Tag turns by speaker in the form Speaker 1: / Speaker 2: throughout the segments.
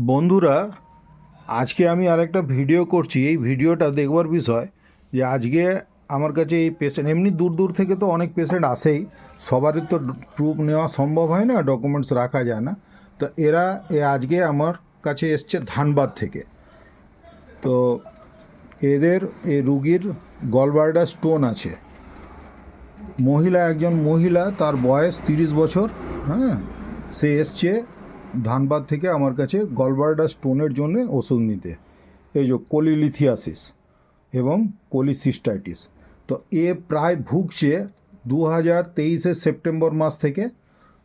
Speaker 1: বন্ধুরা, আজকে আমি আরেকটা ভিডিও করছি। এই ভিডিওটা দেখবার বিষয় যে আজকে আমার কাছে এই পেশেন্ট, এমনি দূর দূর থেকে তো অনেক পেশেন্ট আসেই, সবারই তো প্রুফ নেওয়া সম্ভব হয় না, ডকুমেন্টস রাখা যায় না। তো এরা আজকে আমার কাছে এসছে ধানবাদ থেকে। তো এদের এই রুগীর গলব্লাডার স্টোন আছে। একজন মহিলা, তার বয়স 30 বছর। হ্যাঁ, সে এসছে ধানবাদ থেকে আমার কাছে গলব্লাডার স্টোনের জন্য ওষুধ নিতে। এই যে কোলিলিথিয়াসিস এবং কোলিসিস্টাইটিস। তো এ প্রায় ভুগছে 2023 সেপ্টেম্বর মাস থেকে।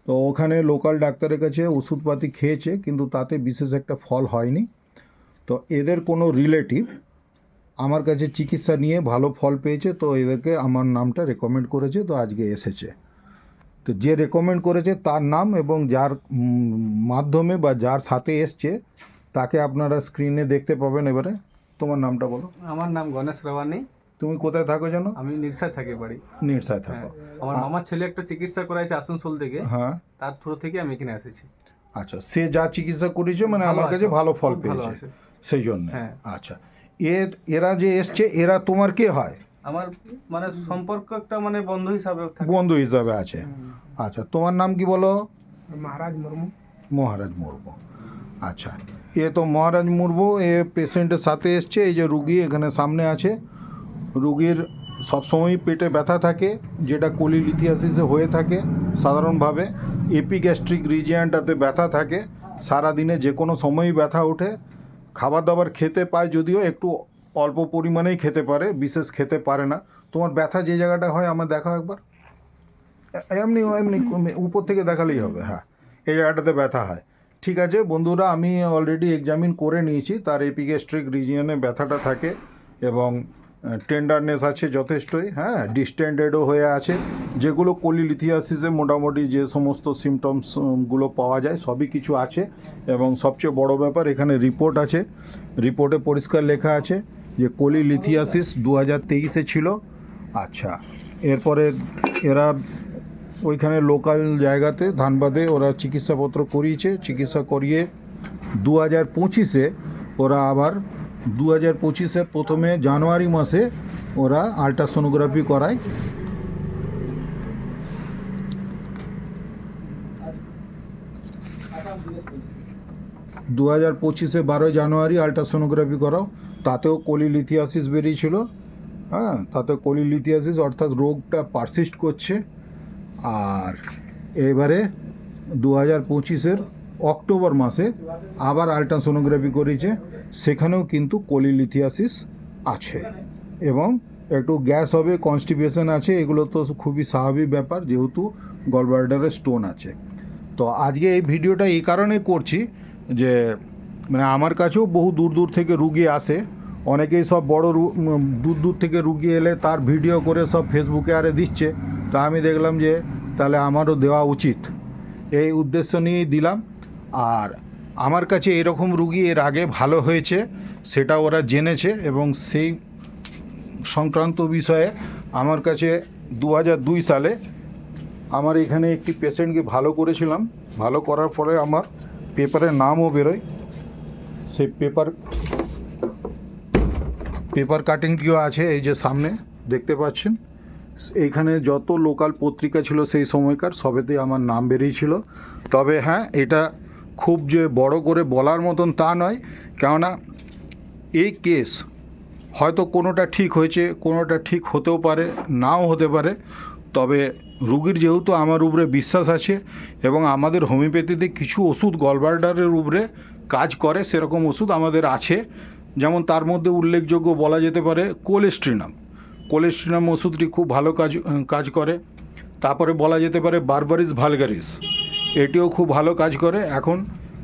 Speaker 1: তো ওখানে লোকাল ডাক্তারের কাছে ওষুধপাতি খেয়েছে, কিন্তু তাতে বিশেষ একটা ফল হয়নি। তো এদের কোনো রিলেটিভ আমার কাছে চিকিৎসা নিয়ে ভালো ফল পেয়েছে, তো এদেরকে আমার নামটা রেকমেন্ড করেছে, তো আজকে এসেছে। তো যে রেকমেন্ড করেছে তার নাম এবং যার মাধ্যমে বা যার সাথে এসছে তাকে আপনারা স্ক্রিনে দেখতে পাবেন। এবারে তোমার নামটা বলো।
Speaker 2: আমার নাম গণেশ রাওয়ানি।
Speaker 1: তুমি কোথায় থাকো জানো?
Speaker 2: আমি নিরসায় থাকি বাড়ি।
Speaker 1: নিরসায় থাকো।
Speaker 2: আমার মামার ছেলে একটা চিকিৎসা করাইছে আসানসোল থেকে।
Speaker 1: হ্যাঁ,
Speaker 2: তার থ্রু থেকে আমি এখানে এসেছি।
Speaker 1: আচ্ছা, সে যা চিকিৎসা করেছে মানে আমার কাছে ভালো ফল পেয়েছে, সেই জন্য। আচ্ছা, এরা যে এসছে, এরা তোমার কে হয়?
Speaker 2: আমার মানে সম্পর্ক একটা মানে বন্ধু হিসাবে
Speaker 1: বন্ধু হিসাবে আছে। আচ্ছা, তোমার নাম কি বলো?
Speaker 2: মহারাজ মুর্মু।
Speaker 1: মহারাজ মুর্মু। আচ্ছা, এ তো মহারাজ মুর্মু এ পেশেন্টের সাথে এসছে। এই যে রুগী এখানে সামনে আছে, রুগীর সবসময়ই পেটে ব্যথা থাকে, যেটা কোলিলিথিয়াসিসে হয়ে থাকে সাধারণভাবে। এপিগ্যাস্ট্রিক রিজিয়নটাতে ব্যথা থাকে, সারাদিনে যে কোনো সময়ই ব্যথা ওঠে। খাবার দাবার খেতে পায়, যদিও একটু অল্প পরিমাণেই খেতে পারে, বিশেষ খেতে পারে না। তোমার ব্যথা যে জায়গাটা হয় আমার দেখাও একবার। এমনি এমনি উপর থেকে দেখালেই হবে। হ্যাঁ, এই জায়গাটাতে ব্যথা হয়। ঠিক আছে বন্ধুরা, আমি অলরেডি এক্সামিন করে নিয়েছি। তার এপিগ্যাস্ট্রিক রিজিয়নে ব্যথাটা থাকে এবং টেন্ডারনেস আছে যথেষ্টই। হ্যাঁ, ডিস্টেন্ডেডও হয়ে আছে, যেগুলো কোলিলিথিয়াসিসে মোটামুটি যে সমস্ত সিমটমসগুলো পাওয়া যায় সবই কিছু আছে। এবং সবচেয়ে বড় ব্যাপার, এখানে রিপোর্ট আছে। রিপোর্টে পরিষ্কার লেখা আছে যে কোলিলিথিয়াসিস 2023 ছিল। আচ্ছা, এরপরে এরা ওইখানে লোকাল জায়গাতে ধানবাদে ওরা চিকিৎসাপত্র করিয়েছে। চিকিৎসা করিয়ে 2025 ওরা আবার 2025 প্রথমে জানুয়ারি মাসে ওরা আল্ট্রাসোনোগ্রাফি করায়। দু 12 জানুয়ারি আল্ট্রাসোনোগ্রাফি করাও, তাতেও কোলিলিথিয়াসিস বেরিয়েছিল। হ্যাঁ, তাতে কোলিলিথিয়াসিস অর্থাৎ রোগটা পারসিস্ট করছে। আর এবারে 2025 অক্টোবর মাসে আবার আল্ট্রাসোনোগ্রাফি করেছে, সেখানেও কিন্তু কোলিলিথিয়াসিস আছে এবং একটু গ্যাস হবে, কনস্টিপেশন আছে। এগুলো তো খুবই স্বাভাবিক ব্যাপার, যেহেতু গলব্লাডারে স্টোন আছে। তো আজকে এই ভিডিওটা এই কারণে করছি যে মানে আমার কাছেও বহু দূর দূর থেকে রুগী আসে। অনেকেই সব বড় দূর দূর থেকে রুগী এলে তার ভিডিও করে সব ফেসবুকে আরে দিচ্ছে। তা আমি দেখলাম যে তাহলে আমারও দেওয়া উচিত, এই উদ্দেশ্য নিয়েই দিলাম। আর আমার কাছে এরকম রুগী এর আগে ভালো হয়েছে, সেটা ওরা জেনেছে এবং সেই সংক্রান্ত বিষয়ে আমার কাছে 2002 সালে আমার এখানে একটি পেশেন্টকে ভালো করেছিলাম। ভালো করার পরে আমার পেপারের নামও বেরোয়। সেই পেপার কাটিংটিও আছে, এই যে সামনে দেখতে পাচ্ছেন। এইখানে যত লোকাল পত্রিকা ছিল সেই সময়কার সবেতে আমার নাম বেরিয়েছিল। তবে হ্যাঁ, এটা খুব যে বড় করে বলার মতন তা নয়, কেননা এই কেস হয়তো কোনোটা ঠিক হয়েছে, কোনোটা ঠিক হতেও পারে, নাও হতে পারে। তবে রুগীর যেহেতু আমার উপরে বিশ্বাস আছে এবং আমাদের হোমিওপ্যাথিতে কিছু ওষুধ গলব্লাডারের উপরে কাজ করে, সেরকম ওষুধ আমাদের আছে। যেমন তার মধ্যে উল্লেখযোগ্য বলা যেতে পারে কোলেস্ট্রিনাম ওষুধটি খুব ভালো কাজ করে। তারপরে বলা যেতে পারে বারবারিস ভালগারিস, এটিও খুব ভালো কাজ করে। এখন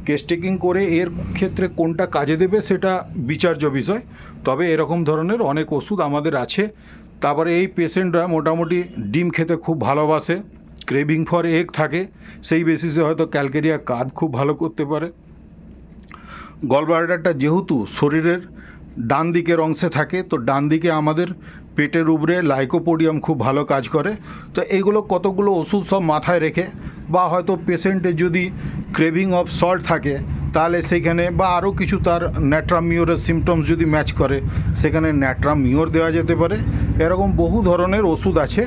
Speaker 1: কেস টেকিং করে এর ক্ষেত্রে কোনটা কাজে দেবে সেটা বিচার্য বিষয়। তবে এরকম ধরনের অনেক ওষুধ আমাদের আছে। তারপরে এই পেশেন্টরা মোটামুটি ডিম খেতে খুব ভালোবাসে, ক্রেভিং ফর এগ থাকে, সেই বেসিসে হয়তো ক্যালকেরিয়া কার্ব খুব ভালো করতে পারে। গলব্লাডারটা যেহেতু শরীরের ডান দিকের অংশে থাকে, তো ডান দিকে আমাদের পেটের উপরে লাইকোপোডিয়াম খুব ভালো কাজ করে। তো এইগুলো কতগুলো ওষুধ সব মাথায় রেখে, বা হয়তো পেশেন্টের যদি ক্রেভিং অফ সল্ট থাকে তাহলে সেখানে বা আরও কিছু তার ন্যাট্রামিওরের সিমটমস যদি ম্যাচ করে সেখানে ন্যাট্রামিওর দেওয়া যেতে পারে। এরকম বহু ধরনের ওষুধ আছে।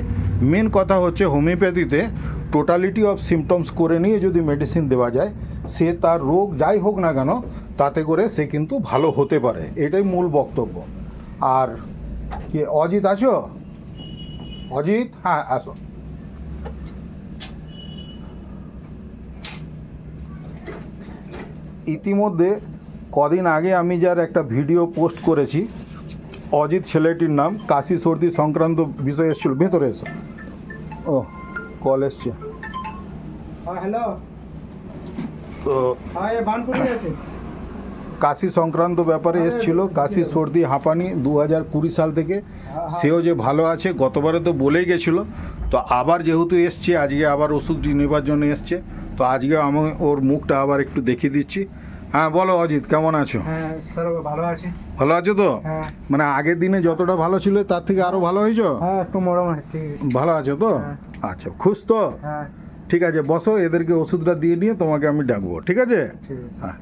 Speaker 1: মেন কথা হচ্ছে হোমিওপ্যাথিতে টোটালিটি অফ সিমটমস করে নিয়ে যদি মেডিসিন দেওয়া যায়, সে তার রোগ যাই হোক না কেন তাতে করে সে কিন্তু ভালো হতে পারে, এটাই মূল বক্তব্য। আর কি অজিত আছো? অজিত, হ্যাঁ আসো। ইতিমধ্যে কদিন আগে আমি যার একটা ভিডিও পোস্ট করেছি, অজিত ছেলেটির নাম, কাশি সর্দি সংক্রান্ত বিষয় এসেছিল। ভেতরে এসো। ও কল এসছে।
Speaker 3: হ্যাঁ হ্যালো,
Speaker 1: তো
Speaker 3: হ্যাঁ এ বানপুরি আছে।
Speaker 1: কাশি সংক্রান্ত ব্যাপারে এসেছিল, কাশি সর্দি হাঁপানি 2020 সাল থেকে। সেও যে ভালো আছে, গতবারে তো বলেই গেছিলো, তো আবার যেহেতু এসছে আজকে আবার ওষুধটি নেবার জন্য এসছে, তো আজকে আমি ওর মুখটা আবার একটু দেখিয়ে দিচ্ছি। হ্যাঁ বলো অজিত, কেমন আছো?
Speaker 3: হ্যাঁ স্যার ভালো আছি।
Speaker 1: ভালো আছো তো?
Speaker 3: হ্যাঁ
Speaker 1: মানে আগের দিনে যতটা ভালো ছিল তার থেকে আরও ভালো হয়েছো?
Speaker 3: হ্যাঁ একটু মোটামুটি ঠিক আছে।
Speaker 1: ভালো আছো তো?
Speaker 3: হ্যাঁ।
Speaker 1: আচ্ছা, খুশ তো?
Speaker 3: হ্যাঁ
Speaker 1: ঠিক আছে, বসো, এদেরকে ওষুধটা দিয়ে নিয়ে তোমাকে আমি ডাকবো, ঠিক আছে?
Speaker 3: ঠিক আছে।
Speaker 1: হ্যাঁ।